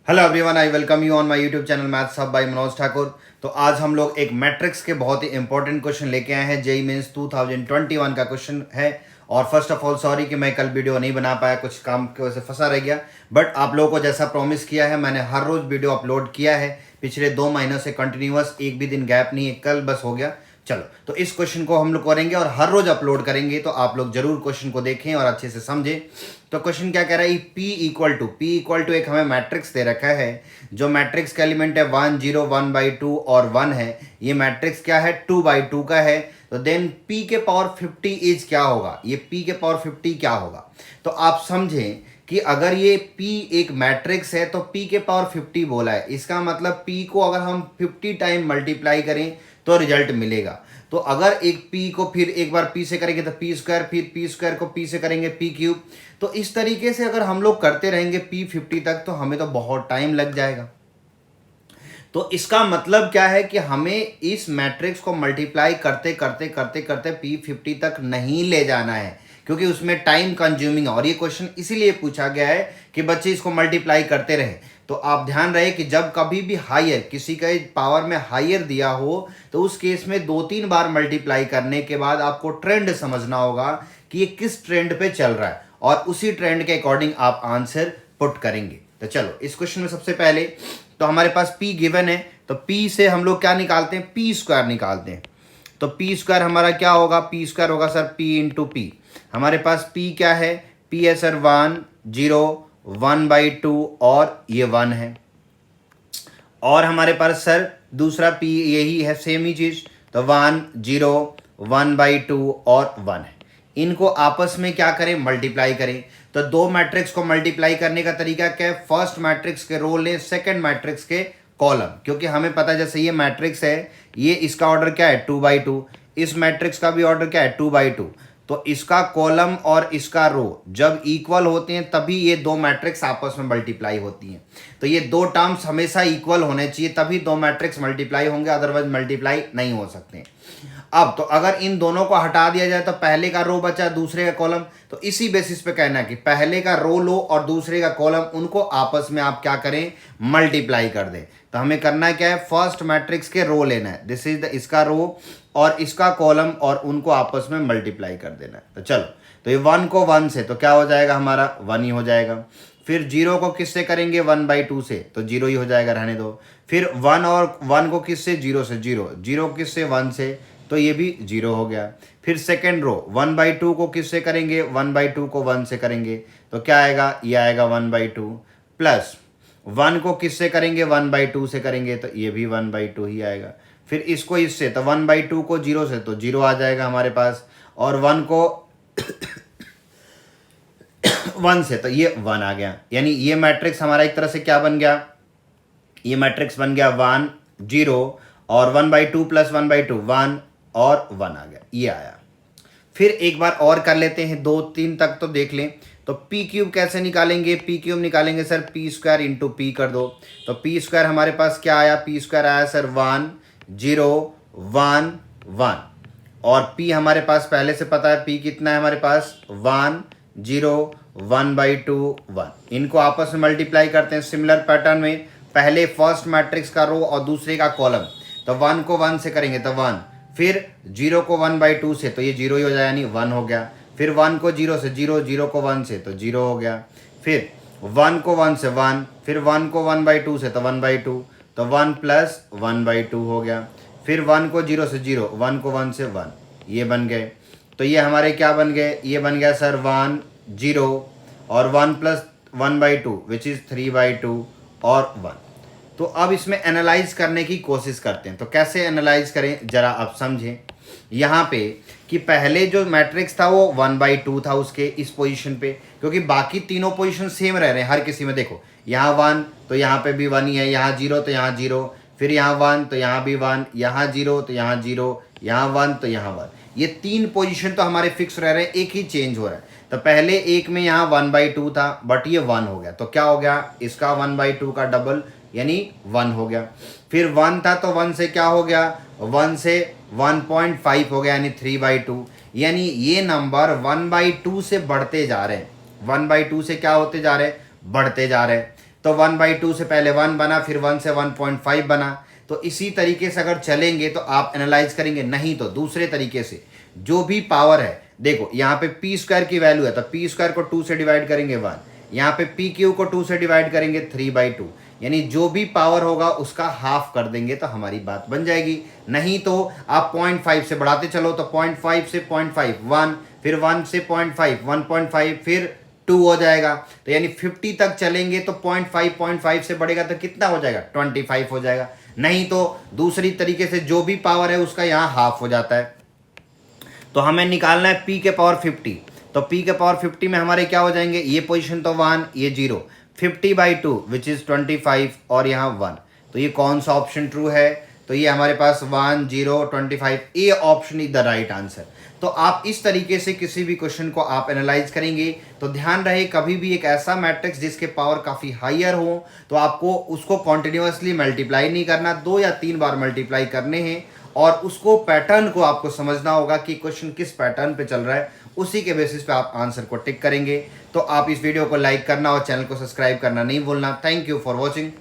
Hello everyone, I welcome you on my YouTube channel maths hub by Manoj Thakur. तो आज हम लोग एक मैट्रिक्स के बहुत ही इंपॉर्टेंट क्वेश्चन लेके आए हैं। जेई मींस 2021 का क्वेश्चन है। और फर्स्ट ऑफ ऑल सॉरी कि मैं कल वीडियो नहीं बना पाया, कुछ काम की वजह से फंसा रह गया। बट आप लोगों को जैसा प्रॉमिस किया है, मैंने हर रोज वीडियो अपलोड किया है पिछले 2 महीनों से कंटिन्यूअस, एक भी दिन गैप नहीं है। कल बस हो गया। चलो, तो इस क्वेश्चन को हम लोग करेंगे और हर रोज अपलोड करेंगे, तो आप लोग जरूर क्वेश्चन को देखें और अच्छे से समझें। तो क्वेश्चन क्या कह रहा है, P इक्वल टू एक हमें मैट्रिक्स दे रखा है। जो मैट्रिक्स का एलिमेंट है 1 0 1/2 और 1 है। ये मैट्रिक्स क्या है, 2/2 का है। तो देन P के पावर 50 इज क्या होगा, ये P के पावर 50 क्या होगा। तो आप समझें कि अगर ये P एक मैट्रिक्स है तो P के पावर 50 बोला है, इसका मतलब P को अगर हम 50 टाइम मल्टीप्लाई करें तो रिजल्ट मिलेगा। तो अगर एक P को फिर एक बार P से करेंगे तो P², फिर P² को P से करेंगे P³। तो इस तरीके से अगर हम लोग करते रहेंगे P50 तक, तो हमें तो बहुत टाइम लग जाएगा। तो इसका मतलब क्या है कि हमें इस मैट्रिक्स को मल्टीप्लाई करते करते करते करते P50 तक नहीं ले जाना है, क्योंकि उसमें टाइम कंज्यूमिंग है। और ये क्वेश्चन इसीलिए पूछा गया है कि बच्चे इसको मल्टीप्लाई करते रहे। तो आप ध्यान रहे कि जब कभी भी हायर, किसी का पावर में हायर दिया हो, तो उस केस में 2-3 बार मल्टीप्लाई करने के बाद आपको ट्रेंड समझना होगा कि ये किस ट्रेंड पे चल रहा है, और उसी ट्रेंड के अकॉर्डिंग आप आंसर पुट करेंगे। तो चलो, इस क्वेश्चन में सबसे पहले तो हमारे पास P गिवन है, तो P से हम लोग क्या निकालते हैं, P² निकालते हैं। तो P² हमारा क्या होगा, P² होगा सर P इंटू P। हमारे पास P क्या है, P है सर 1 0 1/2 और ये 1 है। और हमारे पास सर दूसरा P यही है, सेम ही चीज। तो 1 0 1/2 और 1 है। इनको आपस में क्या करें, मल्टीप्लाई करें। तो दो मैट्रिक्स को मल्टीप्लाई करने का तरीका क्या है, फर्स्ट मैट्रिक्स के रो लें, सेकंड मैट्रिक्स के कॉलम। क्योंकि हमें पता है जैसे ये मैट्रिक्स है, ये इसका ऑर्डर क्या है 2/2, इस मैट्रिक्स का भी ऑर्डर क्या है 2/2। तो इसका कॉलम और इसका रो जब इक्वल होते हैं तभी ये दो मैट्रिक्स आपस में मल्टीप्लाई होती हैं। तो ये दो टर्म्स हमेशा इक्वल होने चाहिए, तभी दो मैट्रिक्स मल्टीप्लाई होंगे, अदरवाइज मल्टीप्लाई नहीं हो सकते। अब तो अगर इन दोनों को हटा दिया जाए तो पहले का रो बचा, दूसरे का कॉलम। तो इसी बेसिस पे कहना है कि पहले का रो लो और दूसरे का कॉलम, उनको आपस में आप क्या करें, मल्टीप्लाई कर दें। तो हमें करना क्या है, फर्स्ट मैट्रिक्स के रो लेना है, दिस इज द इसका रो और इसका कॉलम, और उनको आपस में मल्टीप्लाई कर देना है। तो चलो, तो ये 1 को 1 से, तो क्या हो जाएगा हमारा 1 ही हो जाएगा। फिर 0 को किससे करेंगे, 1/2 से, तो 0 ही हो जाएगा, रहने दो। फिर 1 और 1 को किससे, 0 से, 0 किससे 1 से, तो ये भी 0 हो गया। फिर सेकेंड रो 1/2 को किससे करेंगे, 1/2 को 1 से करेंगे, तो क्या आएगा, ये आएगा 1/2। प्लस 1 को किससे करेंगे, 1/2 से करेंगे, तो ये भी 1/2 ही आएगा। फिर इसको इससे, तो 1/2 को 0 से, तो 0 आ जाएगा हमारे पास। और 1 को 1 से, तो ये 1 आ गया। यानी ये मैट्रिक्स हमारा एक तरह से क्या बन गया, ये मैट्रिक्स बन गया 1 0 और 1/2 प्लस 1/2 1 और 1 आ गया, ये आया। फिर एक बार और कर लेते हैं, 2-3 तक तो देख लें। तो P³ कैसे निकालेंगे, P³ निकालेंगे सर P² इंटू P कर दो। तो P² हमारे पास क्या आया, P² आया सर 1 0 1 1। और P हमारे पास पहले से पता है, P कितना है हमारे पास 1 0 1/2 1। इनको आपस में मल्टीप्लाई करते हैं सिमिलर पैटर्न में, पहले फर्स्ट मैट्रिक्स का रो और दूसरे का कॉलम। तो 1 को 1 से करेंगे तो 1, फिर 0 को 1/2 से, तो ये 0 ही हो जाएगा, यानी 1 हो गया। फिर 1 को 0 से, 0 को 1 से, तो 0 हो गया। फिर 1 को 1 से 1, फिर 1 को 1/2 से, तो 1/2, तो 1 प्लस 1/2 हो गया। फिर 1 को 0 से 0, 1 को 1 से 1, ये बन गए। तो ये हमारे क्या बन गए, ये बन गया सर 1 0 और 1 प्लस 1/2 विच इज़ 3/2 और 1। तो अब इसमें एनालाइज करने की कोशिश करते हैं। तो कैसे एनालाइज करें जरा आप समझें। यहाँ पे कि पहले जो मैट्रिक्स था वो 1/2 था उसके इस पोजीशन पे, क्योंकि बाकी तीनों पोजीशन सेम रह रहे हैं हर किसी में। देखो यहाँ 1 तो यहाँ पे भी 1 ही है, यहाँ 0 तो यहाँ 0, फिर यहाँ 1 तो यहाँ भी 1, यहाँ 0 तो यहाँ 0, यहाँ 1 तो यहाँ 1। ये 3 पोजीशन तो हमारे फिक्स रह रहे हैं, एक ही चेंज हो रहा है। तो पहले एक में यहाँ 1/2 था, बट ये 1 हो गया, तो क्या हो गया, इसका 1/2 का डबल यानी 1 हो गया। फिर 1 था तो 1 से क्या हो गया, 1 से 1.5 हो गया, यानी 3/2। यानी ये नंबर 1/2 से बढ़ते जा रहे हैं, 1/2 से क्या होते जा रहे हैं, बढ़ते जा रहे हैं। तो 1/2 से पहले 1 बना, फिर 1 से 1.5 बना। तो इसी तरीके से अगर चलेंगे तो आप एनालाइज करेंगे। नहीं तो दूसरे तरीके से जो भी पावर है, देखो यहाँ पे पी स्क्वायर की वैल्यू है तो पी स्क्वायर को 2 से डिवाइड करेंगे 1, यहाँ पे पी क्यू को 2 से डिवाइड करेंगे 3/2, यानी जो भी पावर होगा उसका हाफ कर देंगे तो हमारी बात बन जाएगी। नहीं तो आप 0.5 से बढ़ाते चलो तो 0.5 से 0.5 1, फिर 1 से 0.5 1.5, फिर 2 हो जाएगा। तो यानी 50 तक चलेंगे तो 0.5 से बढ़ेगा तो कितना हो जाएगा, 25 हो जाएगा। नहीं तो दूसरी तरीके से जो भी पावर है उसका यहाँ हाफ हो जाता है। तो हमें निकालना है p के पावर 50। तो p के पावर 50 में हमारे क्या हो जाएंगे, ये पोजीशन तो 1, ये 0, 50/2 विच इज 25 और यहाँ 1। तो ये कौन सा ऑप्शन ट्रू है, तो ये हमारे पास 1 0 25, A option is the right answer. तो आप इस तरीके से किसी भी क्वेश्चन को आप एनालाइज करेंगे तो ध्यान रहे कभी भी एक ऐसा मैट्रिक्स जिसके पावर काफ़ी हायर हो तो आपको उसको कॉन्टिन्यूसली मल्टीप्लाई नहीं करना, 2 या 3 बार मल्टीप्लाई करने हैं और उसको पैटर्न को आपको समझना होगा कि क्वेश्चन किस पैटर्न पे चल रहा है, उसी के बेसिस पे आप आंसर को टिक करेंगे। तो आप इस वीडियो को लाइक करना और चैनल को सब्सक्राइब करना नहीं भूलना। Thank you for watching.